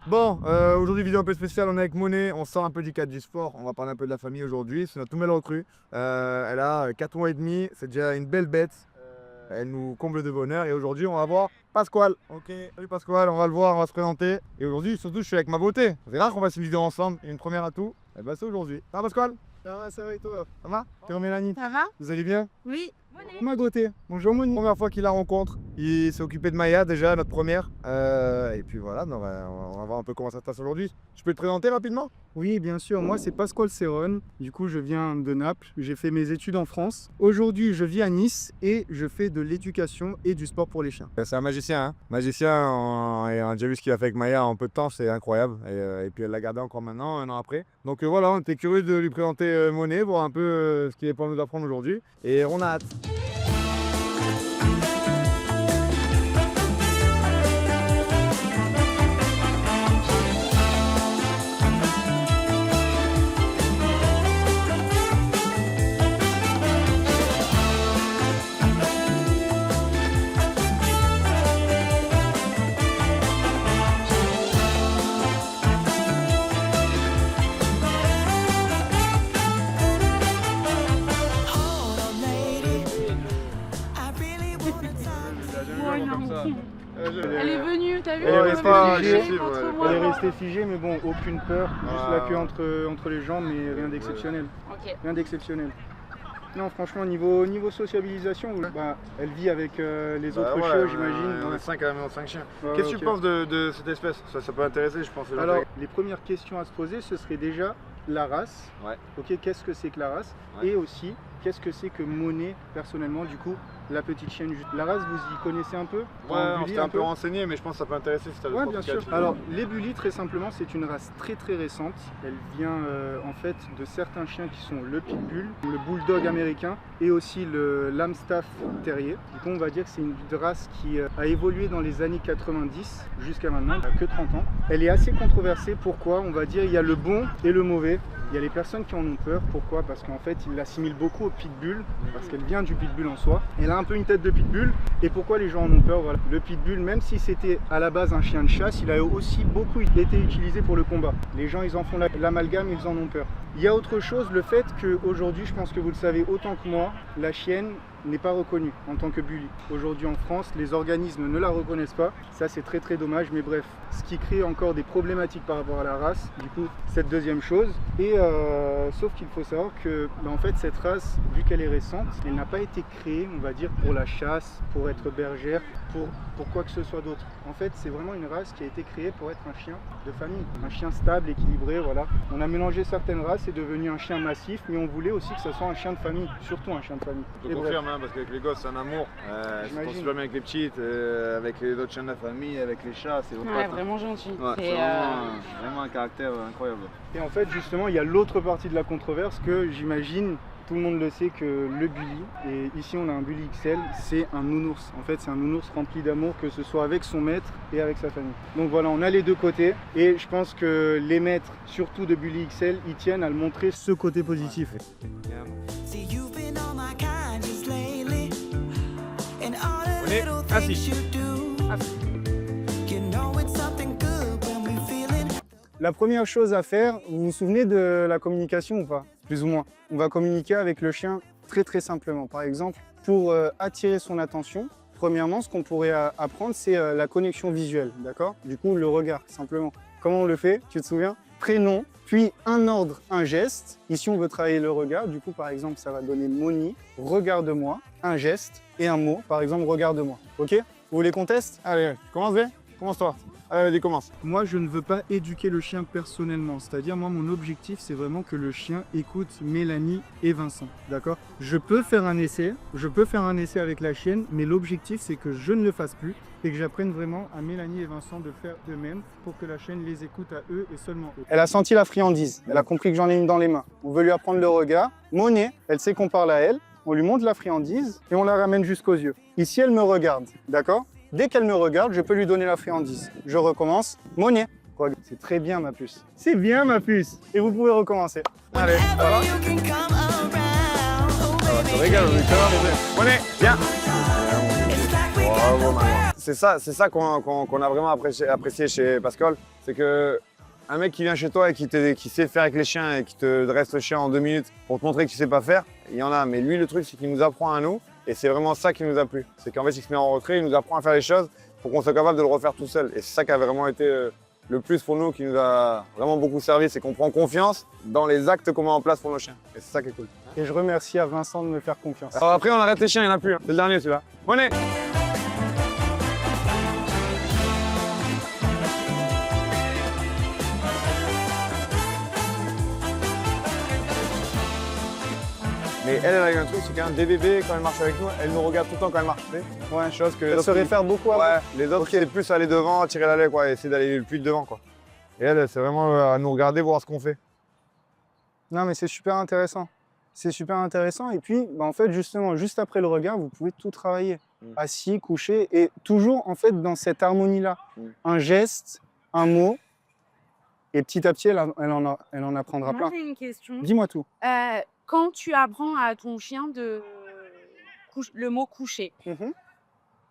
Bon, aujourd'hui vidéo un peu spéciale, on est avec Monet, on sort un peu du cadre du sport, on va parler un peu de la famille aujourd'hui, c'est notre nouvelle recrue. Elle a 4 mois et demi, c'est déjà une belle bête, elle nous comble de bonheur et aujourd'hui on va voir Pasquale. Ok, salut Pasquale, on va le voir, on va se présenter. Et aujourd'hui surtout je suis avec ma beauté, c'est rare qu'on fasse une vidéo ensemble, une première à tout, et bah c'est aujourd'hui. Ça va Pasquale? Ça va et toi? Ça va? Théo Mélanie, Ça va? vous allez bien? Oui. Ma beauté, bonjour Moni. Première fois qu'il la rencontre, il s'est occupé de Maya déjà, notre première. Et puis voilà, on va voir un peu comment ça se passe aujourd'hui. Je peux te présenter rapidement? Oui, bien sûr. Moi, c'est Pasquale Serron. Du coup, je viens de Naples. J'ai fait mes études en France. Aujourd'hui, je vis à Nice et je fais de l'éducation et du sport pour les chiens. C'est un magicien, hein. Magicien, et on a déjà vu ce qu'il a fait avec Maya en peu de temps, c'est incroyable. Et puis elle l'a gardé encore maintenant, un an après. Donc voilà, on était curieux de lui présenter Monet, voir un peu ce qu'il est pour nous apprendre aujourd'hui. Et on a hâte. Elle est venue, t'as vu? Elle est restée figée. Elle Elle est restée figée, mais bon, aucune peur. Juste la queue entre les jambes, mais rien d'exceptionnel. Ok. Rien d'exceptionnel. Non, franchement, niveau sociabilisation, bah, elle vit avec les autres chiots, j'imagine. On est 5 à la maison, 5 chiens. Ouais, Qu'est-ce que ok. tu penses de cette espèce? Ça peut intéresser, je pense. Alors, les premières questions à se poser, ce serait déjà la race. Ouais. Ok, qu'est-ce que c'est que la race? Ouais. Et aussi, qu'est-ce que c'est que Monet, personnellement, du coup, la petite chienne. La race, vous y connaissez un peu? Ouais, En on bully, s'était un peu renseigné, mais je pense que ça peut intéresser si tu as Ouais, bien sûr. Alors, les bullies, très simplement, c'est une race très très récente. Elle vient en fait de certains chiens qui sont le pitbull, le bulldog américain et aussi le l'Amstaff terrier. Du coup, on va dire que c'est une race qui a évolué dans les années 90 jusqu'à maintenant, elle n'a que 30 ans. Elle est assez controversée. Pourquoi? On va dire il y a le bon et le mauvais. Il y a les personnes qui en ont peur. Pourquoi? Parce qu'en fait, ils l'assimilent beaucoup au pitbull, parce qu'elle vient du pitbull en soi. Elle a un peu une tête de pitbull. Et pourquoi les gens en ont peur? Voilà. Le pitbull, même si c'était à la base un chien de chasse, il a aussi beaucoup été utilisé pour le combat. Les gens, ils en font l'amalgame, ils en ont peur. Il y a autre chose, le fait qu'aujourd'hui, je pense que vous le savez autant que moi, la chienne n'est pas reconnue en tant que bully. Aujourd'hui en France, les organismes ne la reconnaissent pas. Ça, c'est très très dommage, mais bref, ce qui crée encore des problématiques par rapport à la race. Du coup, cette deuxième chose. Et sauf qu'il faut savoir que, en fait, cette race, vu qu'elle est récente, elle n'a pas été créée, on va dire, pour la chasse, pour être bergère, pour quoi que ce soit d'autre. En fait, c'est vraiment une race qui a été créée pour être un chien de famille, un chien stable, équilibré, voilà. On a mélangé certaines races, c'est devenu un chien massif, mais on voulait aussi que ce soit un chien de famille, surtout un chien de famille. Je te confirme, hein, parce qu'avec les gosses, c'est un amour. Je pense super bien avec les petites, avec les autres chiens de la famille, avec les chats, c'est Ouais, vraiment gentil. c'est vraiment un caractère incroyable. Et en fait, justement, il y a l'autre partie de la controverse que j'imagine, tout le monde le sait, que le bully, et ici on a un bully XL, c'est un nounours. En fait, c'est un nounours rempli d'amour, que ce soit avec son maître et avec sa famille. Donc voilà, on a les deux côtés, et je pense que les maîtres, surtout de bully XL, ils tiennent à le montrer ce côté positif. Assis. La première chose à faire, vous vous souvenez de la communication ou pas? Plus ou moins. On va communiquer avec le chien très très simplement. Par exemple, pour attirer son attention, premièrement, ce qu'on pourrait apprendre, c'est la connexion visuelle, d'accord? Du coup, le regard, simplement. Comment on le fait? Tu te souviens? Prénom, puis un ordre, un geste. Ici, on veut travailler le regard. Du coup, par exemple, ça va donner Moni, regarde-moi, un geste et un mot. Par exemple, regarde-moi. Ok? Vous voulez qu'on teste? Allez, commence bien. Commence-toi. Allez, vas-y, commence. Moi, je ne veux pas éduquer le chien personnellement. C'est-à-dire, moi, mon objectif, c'est vraiment que le chien écoute Mélanie et Vincent. D'accord? Je peux faire un essai. Je peux faire un essai avec la chienne, mais l'objectif, c'est que je ne le fasse plus et que j'apprenne vraiment à Mélanie et Vincent de faire eux-mêmes pour que la chienne les écoute à eux et seulement eux. Elle a senti la friandise. Elle a compris que j'en ai une dans les mains. On veut lui apprendre le regard. Monet, elle sait qu'on parle à elle. On lui montre la friandise et on la ramène jusqu'aux yeux. Ici, elle me regarde. D'accord? Dès qu'elle me regarde, je peux lui donner la friandise. Je recommence. Monet. C'est très bien, ma puce. C'est bien, ma puce. Et vous pouvez recommencer. Allez, ça va? Ça régale, on est ça va. Monet, viens. Bravo, maman. C'est ça qu'on a vraiment apprécié chez Pascal. C'est que un mec qui vient chez toi et qui sait faire avec les chiens et qui te dresse le chien en 2 minutes pour te montrer que tu sais pas faire, il y en a. Mais lui, le truc, c'est qu'il nous apprend à nous. Et c'est vraiment ça qui nous a plu. C'est qu'en fait, il se met en retrait, il nous apprend à faire les choses pour qu'on soit capable de le refaire tout seul. Et c'est ça qui a vraiment été le plus pour nous, qui nous a vraiment beaucoup servi. C'est qu'on prend confiance dans les actes qu'on met en place pour nos chiens. Et c'est ça qui est cool. Et je remercie à Vincent de me faire confiance. Alors après, on arrête les chiens, il n'y en a plus. Hein. C'est le dernier, celui-là. Monnaie. Mais elle a eu un truc, c'est qu'un DBB, quand elle marche avec nous, elle nous regarde tout le temps quand elle marche. Tu sais, Ouais, chose que les elle autres, se réfère beaucoup à ouais, les autres, c'est plus aller devant, tirer la lait, quoi, et essayer d'aller le plus devant, quoi. Et elle, c'est vraiment à nous regarder, voir ce qu'on fait. Non, mais c'est super intéressant. C'est super intéressant. Et puis, bah, en fait, justement, juste après le regard, vous pouvez tout travailler. Assis, couché, et toujours, en fait, dans cette harmonie-là. Un geste, un mot, et petit à petit, elle en apprendra Moi, plein. j'ai une question. Dis-moi tout. Quand tu apprends à ton chien le mot coucher,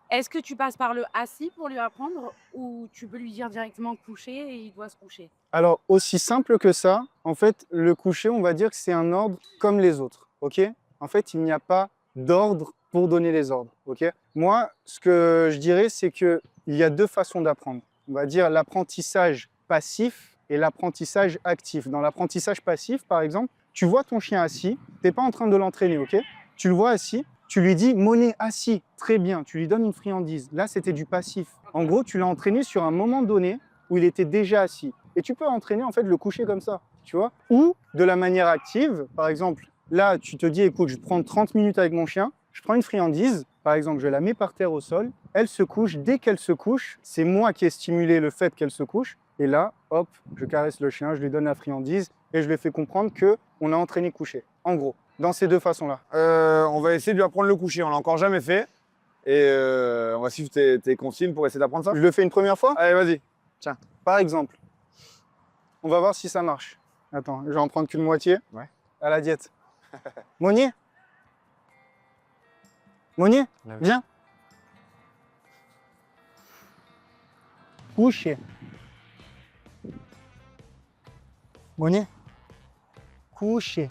est-ce que tu passes par le assis pour lui apprendre ou tu peux lui dire directement coucher et il doit se coucher? Alors, aussi simple que ça, en fait, le coucher, on va dire que c'est un ordre comme les autres, ok? En fait, il n'y a pas d'ordre pour donner les ordres, ok? Moi, ce que je dirais, c'est qu'il y a 2 façons d'apprendre. On va dire l'apprentissage passif et l'apprentissage actif. Dans l'apprentissage passif, par exemple, tu vois ton chien assis, tu n'es pas en train de l'entraîner, ok? Tu le vois assis, tu lui dis « Monnaie assis », très bien, tu lui donnes une friandise. Là, c'était du passif. En gros, tu l'as entraîné sur un moment donné où il était déjà assis. Et tu peux entraîner en fait le coucher comme ça, tu vois. Ou de la manière active, par exemple, là, tu te dis « Écoute, je prends 30 minutes avec mon chien, je prends une friandise, par exemple, je la mets par terre au sol, elle se couche, dès qu'elle se couche, c'est moi qui ai stimulé le fait qu'elle se couche. Et là, hop, je caresse le chien, je lui donne la friandise et je lui fais comprendre qu'on a entraîné coucher. En gros, dans ces 2 façons-là. On va essayer de lui apprendre le coucher, on l'a encore jamais fait. Et on va suivre tes consignes pour essayer d'apprendre ça. Je le fais une première fois? Allez, vas-y. Tiens, par exemple, on va voir si ça marche. Attends, je vais en prendre qu'une moitié. Ouais. À la diète. Monnier? Monnier, viens. Coucher. Monnier. Coucher.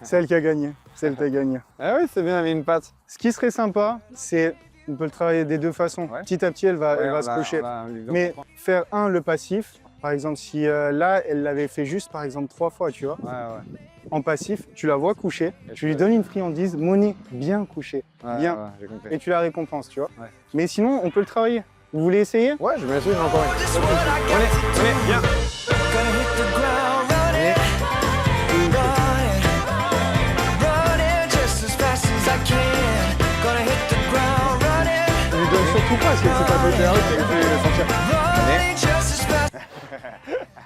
Celle qui a gagné. Celle qui a gagné. Ah oui, c'est bien, elle a mis une patte. Ce qui serait sympa, c'est, on peut le travailler des 2 façons. Ouais. Petit à petit, elle va se coucher. Mais faire le passif, par exemple, si là, elle l'avait fait juste, par exemple, 3 fois, tu vois. Ouais. En passif, tu la vois coucher, tu lui donnes une friandise, Monnaie, bien couché, bien. Ouais, j'ai compris. Et tu la récompenses, tu vois. Ouais. Mais sinon, on peut le travailler. Vous voulez essayer? Ouais, je vais essayer encore une. Allez, viens. Je lui donne surtout pas, parce que c'est pas possible.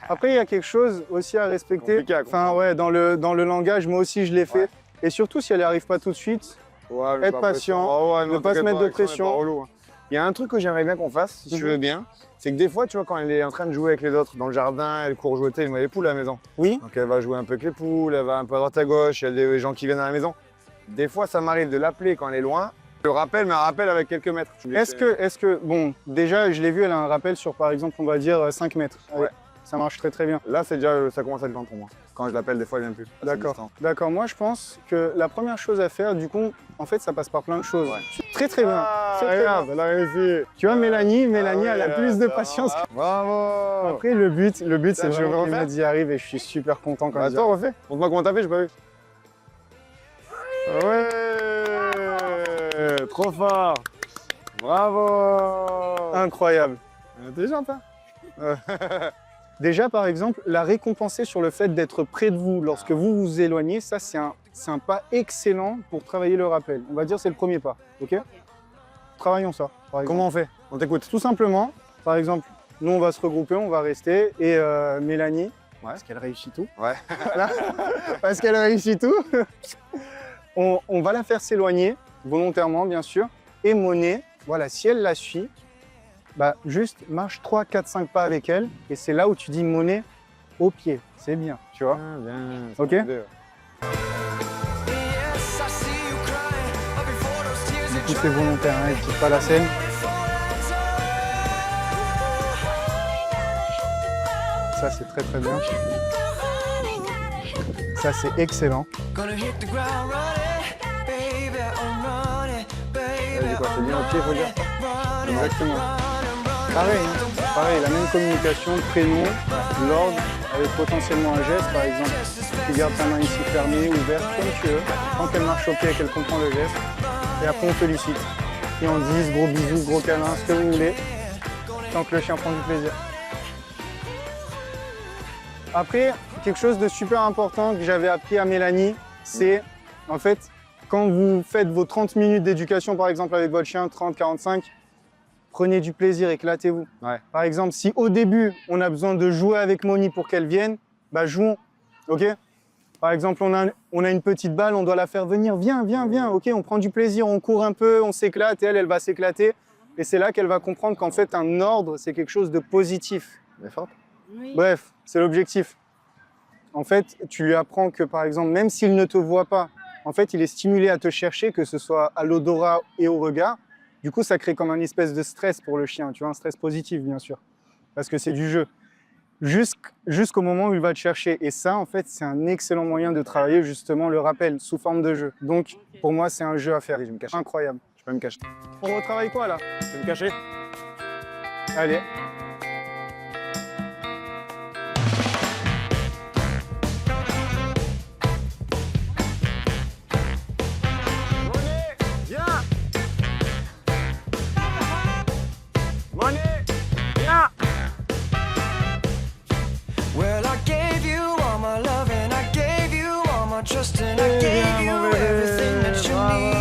Après, il y a quelque chose aussi à respecter. Compliqué à Enfin, ouais, dans le langage, moi aussi, je l'ai fait. Ouais. Et surtout, si elle n'arrive pas tout de suite, Ouais, être patient, ne pas se mettre de pression. Il y a un truc que j'aimerais bien qu'on fasse, si tu veux bien, c'est que des fois, tu vois, quand elle est en train de jouer avec les autres dans le jardin, elle court jouer, il y a les poules à la maison. Oui. Donc elle va jouer un peu avec les poules, elle va un peu à droite à gauche, il y a des gens qui viennent à la maison. Des fois, ça m'arrive de l'appeler quand elle est loin. Le rappel, mais un rappel avec quelques mètres. Est-ce que, bon, déjà, je l'ai vu, elle a un rappel sur, par exemple, on va dire 5 mètres. Allez, Ouais. Ça marche très très bien. Là, c'est déjà, ça commence à être lent pour moi. Quand je l'appelle, des fois, elle vient plus. D'accord. D'accord. Moi, je pense que la première chose à faire, du coup, en fait, ça passe par plein de choses. Ouais. Très très bien. Très, très regarde, bien. elle a réussi. Tu vois, Mélanie, elle a plus de ça patience. va. Bravo. Après, le but, c'est Je veux vraiment refaire. qu'elle y arrive et je suis super content quand elle y Attends, refais. Montre-moi comment t'as fait, j'ai pas vu. Ouais. Trop fort. Bravo. Incroyable. Intelligent, hein. Déjà, par exemple, la récompenser sur le fait d'être près de vous lorsque vous vous éloignez, ça, c'est un pas excellent pour travailler le rappel. On va dire c'est le premier pas, ok? Travaillons ça, par exemple. Comment on fait? On t'écoute. Tout simplement, par exemple, nous, on va se regrouper, on va rester, et Mélanie, Ouais. parce qu'elle réussit tout, Ouais. voilà, parce qu'elle réussit tout, on va la faire s'éloigner, volontairement, bien sûr, et Monnaie, voilà, si elle la suit, bah, juste marche 3, 4, 5 pas avec elle, et c'est là où tu dis Monnaie au pied. C'est bien, tu vois. Bien. Ok. coup c'est volontaire, hein, il ne quitte pas la scène. Ça c'est très très bien. Ça c'est excellent. C'est quoi, c'est bien au pied, faut dire. Exactement. Pareil, hein. Pareil, la même communication, prénom, l'ordre, avec potentiellement un geste par exemple. Tu gardes ta main ici fermée, ouverte, comme tu veux. Tant qu'elle marche au pied et qu'elle comprend le geste. Et après on félicite. Et on dit gros bisous, gros câlin, ce que vous voulez. Tant que le chien prend du plaisir. Après, quelque chose de super important que j'avais appris à Mélanie, c'est en fait, quand vous faites vos 30 minutes d'éducation par exemple avec votre chien, 30, 45, prenez du plaisir, éclatez-vous. Ouais. Par exemple, si au début, on a besoin de jouer avec Moni pour qu'elle vienne, bah jouons, ok? Par exemple, on a une petite balle, on doit la faire venir, viens, viens, viens, ok? On prend du plaisir, on court un peu, on s'éclate, et elle va s'éclater. Et c'est là qu'elle va comprendre qu'en fait, un ordre, c'est quelque chose de positif. Oui. Bref, c'est l'objectif. En fait, tu lui apprends que, par exemple, même s'il ne te voit pas, en fait, il est stimulé à te chercher, que ce soit à l'odorat et au regard. Du coup, ça crée comme un espèce de stress pour le chien, tu vois, un stress positif, bien sûr, parce que c'est du jeu. Jusqu'au moment où il va te chercher. Et ça, en fait, c'est un excellent moyen de travailler justement le rappel sous forme de jeu. Donc, pour moi, c'est un jeu à faire. Allez, je vais me cacher. Incroyable. Je peux me cacher. On retravaille quoi, là? Je vais me cacher. Allez. Viens. Moni, viens. Well, I gave you all my love and I gave you all my trust and I gave you everything that you need.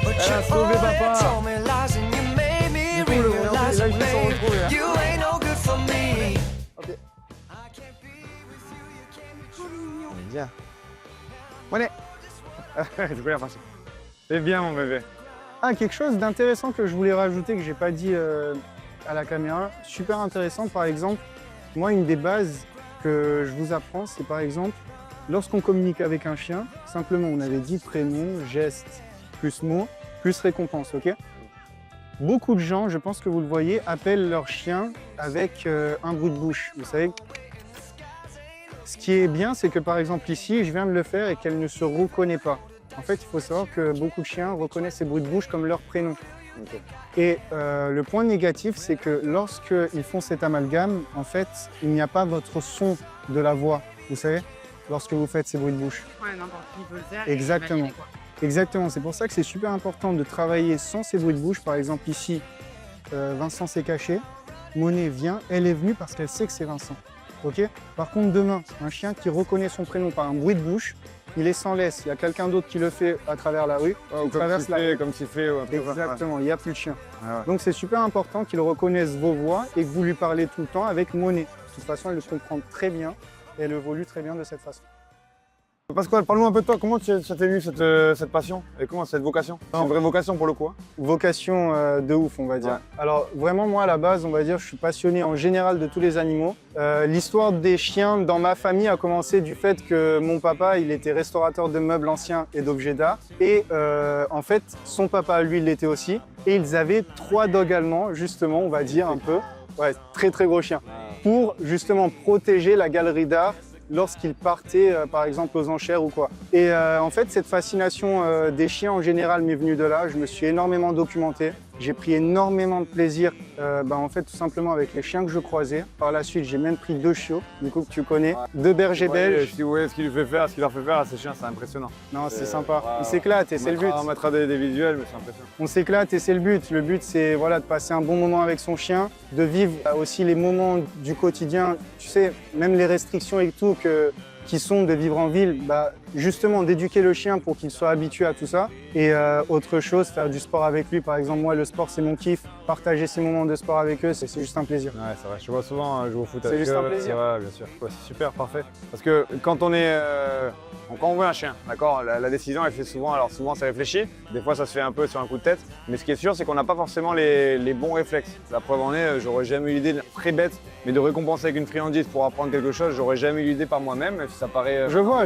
But you sauvé always papa. told me lies and you made me Du coup, realize là, that, ils se sont retrouvés, hein. babe, you ain't no good for me. Ok. I can't be with you, you can't be true. Viens. Moni. Je voulais la passer. C'est bien, mon bébé. Ah, quelque chose d'intéressant que je voulais rajouter, que j'ai pas dit à la caméra. Super intéressant, par exemple, moi, une des bases que je vous apprends, c'est par exemple, lorsqu'on communique avec un chien, simplement, on avait dit prénom, geste, plus mot, plus récompense, ok? Beaucoup de gens, je pense que vous le voyez, appellent leur chien avec un bruit de bouche, vous savez. Ce qui est bien, c'est que par exemple ici, je viens de le faire et qu'elle ne se reconnaît pas. En fait, il faut savoir que beaucoup de chiens reconnaissent ces bruits de bouche comme leur prénom. Et le point négatif, c'est que lorsqu'ils font cet amalgame, en fait, il n'y a pas votre son de la voix, vous savez, lorsque vous faites ces bruits de bouche. Ouais, n'importe qui peut le faire. Exactement. Imaginez, quoi. Exactement, c'est pour ça que c'est super important de travailler sans ces bruits de bouche. Par exemple, ici, Vincent s'est caché, Monet vient, elle est venue parce qu'elle sait que c'est Vincent. Ok. Par contre, demain, un chien qui reconnaît son prénom par un bruit de bouche, il est sans laisse. Il y a quelqu'un d'autre qui le fait à travers la rue. Ou il traverse la rue. comme siffler ou un truc comme ça. Exactement, il n'y a plus de chien. Ouais, ouais. Donc c'est super important qu'il reconnaisse vos voix et que vous lui parlez tout le temps avec Monet. De toute façon, elle le comprend très bien et elle évolue très bien de cette façon. Pascal, parle-nous un peu de toi. Comment ça t'est venu cette passion et comment cette vocation? C'est une vraie vocation pour le coup. Hein. Vocation de ouf, on va dire. Ouais. Alors vraiment, moi à la base, on va dire, je suis passionné en général de tous les animaux. L'histoire des chiens dans ma famille a commencé du fait que mon papa, il était restaurateur de meubles anciens et d'objets d'art. Et en fait, son papa, lui, il l'était aussi. Et ils avaient 3 dogs allemands, justement, on va dire un peu. Ouais, très très gros chiens. Pour justement protéger la galerie d'art lorsqu'ils partaient, par exemple, aux enchères ou quoi. Et en fait, cette fascination des chiens en général m'est venue de là. Je me suis énormément documenté. J'ai pris énormément de plaisir, en fait, tout simplement avec les chiens que je croisais. Par la suite, j'ai même pris 2 chiots, du coup, que tu connais, 2 bergers belges. Si vous voyez ce qu'il lui fait faire, ce qu'il leur fait faire à ces chiens, c'est impressionnant. Non, c'est sympa. Ils s'éclatent et c'est le but. On mettra des visuels, mais c'est impressionnant. On s'éclate et c'est le but. Le but, c'est voilà, de passer un bon moment avec son chien, de vivre aussi les moments du quotidien. Tu sais, même les restrictions et tout qui sont de vivre en ville, justement d'éduquer le chien pour qu'il soit habitué à tout ça. Et autre chose, faire du sport avec lui. Par exemple, moi, le sport, c'est mon kiff. Partager ces moments de sport avec eux, c'est juste un plaisir. Ouais, c'est vrai. Je vois souvent jouer au foot C'est avec eux. juste un plaisir. Ouais, bien sûr. Ouais, c'est super, parfait. Parce que quand on est... quand on veut un chien, d'accord, la décision, elle fait souvent... Alors souvent, c'est réfléchi. Des fois, ça se fait un peu sur un coup de tête. Mais ce qui est sûr, c'est qu'on n'a pas forcément les bons réflexes. La preuve en est, j'aurais jamais eu l'idée, très bête, mais de récompenser avec une friandise pour apprendre quelque chose, j'aurais jamais eu l'idée par moi-même, même si ça paraît... Je vois.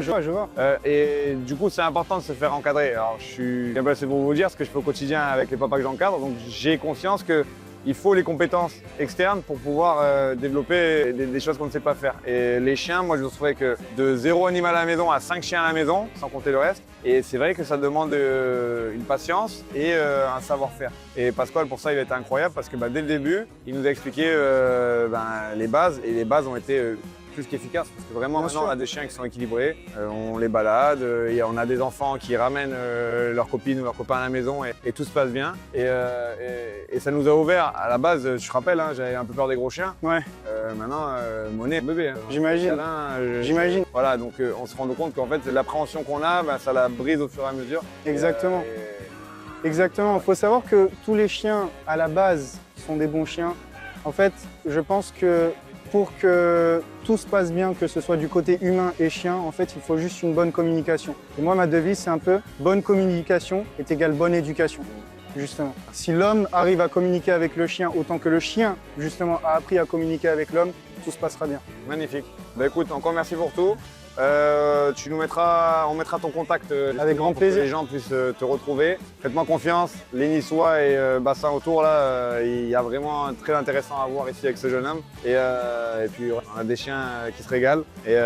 Et du coup, c'est important de se faire encadrer. Alors, je suis bien placé pour vous dire ce que je fais au quotidien avec les papas que j'encadre. Donc, j'ai conscience qu'il faut les compétences externes pour pouvoir développer des choses qu'on ne sait pas faire. Et les chiens, moi, je vous souhaite que de 0 animal à la maison à 5 chiens à la maison, sans compter le reste. Et c'est vrai que ça demande une patience et un savoir-faire. Et Pascal, pour ça, il a été incroyable parce que dès le début, il nous a expliqué les bases. Et les bases ont été plus qu'efficaces. Parce que vraiment, maintenant, on a des chiens qui sont équilibrés. On les balade, et on a des enfants qui ramènent leurs copines ou leurs copains à la maison et tout se passe bien. Et ça nous a ouvert. À la base, je te rappelle, j'avais un peu peur des gros chiens. Ouais. Maintenant, Monet, bébé. J'imagine. J'imagine. Voilà, donc on se rend compte qu'en fait, l'appréhension qu'on a, ça la brise au fur et à mesure. Exactement. Exactement. Il faut savoir que tous les chiens, à la base, sont des bons chiens. En fait, je pense que pour que tout se passe bien, que ce soit du côté humain et chien, en fait, il faut juste une bonne communication. Et moi, ma devise, c'est un peu bonne communication est égale bonne éducation, justement. Si l'homme arrive à communiquer avec le chien autant que le chien, justement, a appris à communiquer avec l'homme, tout se passera bien. Magnifique. Écoute, encore merci pour tout. On mettra ton contact avec grand pour plaisir. que les gens puissent te retrouver. Faites-moi confiance, les Niçois et Bassin autour là, il y a vraiment un très intéressant à voir ici avec ce jeune homme. Et puis on a des chiens qui se régalent et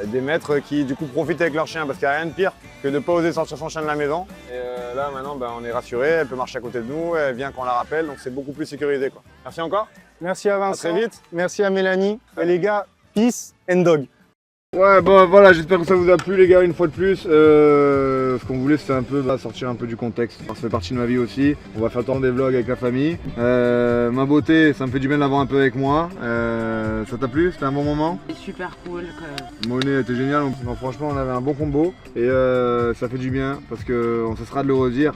des maîtres qui du coup profitent avec leurs chiens parce qu'il n'y a rien de pire que de ne pas oser sortir son chien de la maison. Et là maintenant on est rassuré, elle peut marcher à côté de nous, elle vient quand on la rappelle, donc c'est beaucoup plus sécurisé quoi. Merci encore. Merci à Vincent. À très vite. Merci à Mélanie. Et les gars, peace and dog. Ouais, bon voilà, j'espère que ça vous a plu les gars une fois de plus. Ce qu'on voulait c'était un peu sortir un peu du contexte. Ça fait partie de ma vie aussi. On va faire le temps des vlogs avec la famille. Ma beauté, ça me fait du bien de l'avoir un peu avec moi. Ça t'a plu? C'était un bon moment? C'est super cool. Monet était génial. Non, franchement on avait un bon combo. Et ça fait du bien parce qu'on se sera de le redire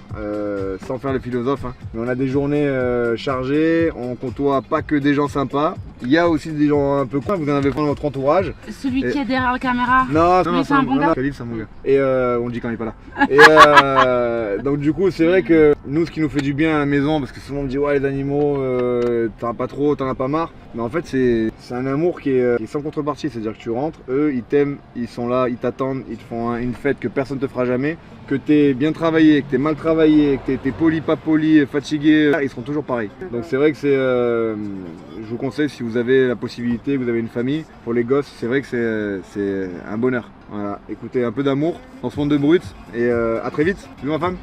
sans faire le philosophe. Mais on a des journées chargées, on côtoie pas que des gens sympas. Il y a aussi des gens un peu cons, vous en avez pas dans votre entourage. Celui qui est derrière la caméra. Non, c'est un bon gars. Khalil, c'est un bon gars. Et on le dit quand il est pas là. Et donc du coup, c'est vrai que nous, ce qui nous fait du bien à la maison, parce que souvent on me dit ouais les animaux, t'en as pas trop, t'en as pas marre. Mais en fait, c'est un amour qui est sans contrepartie. C'est-à-dire que tu rentres, eux, ils t'aiment, ils sont là, ils t'attendent, ils te font une fête que personne ne te fera jamais. Que t'es bien travaillé, que t'es mal travaillé, que t'es poli, pas poli, fatigué, ils seront toujours pareils. Donc c'est vrai que je vous conseille si vous avez la possibilité, que vous avez une famille, pour les gosses, c'est vrai que c'est un bonheur. Voilà, écoutez, un peu d'amour dans ce monde de brutes et à très vite. Bisous ma femme.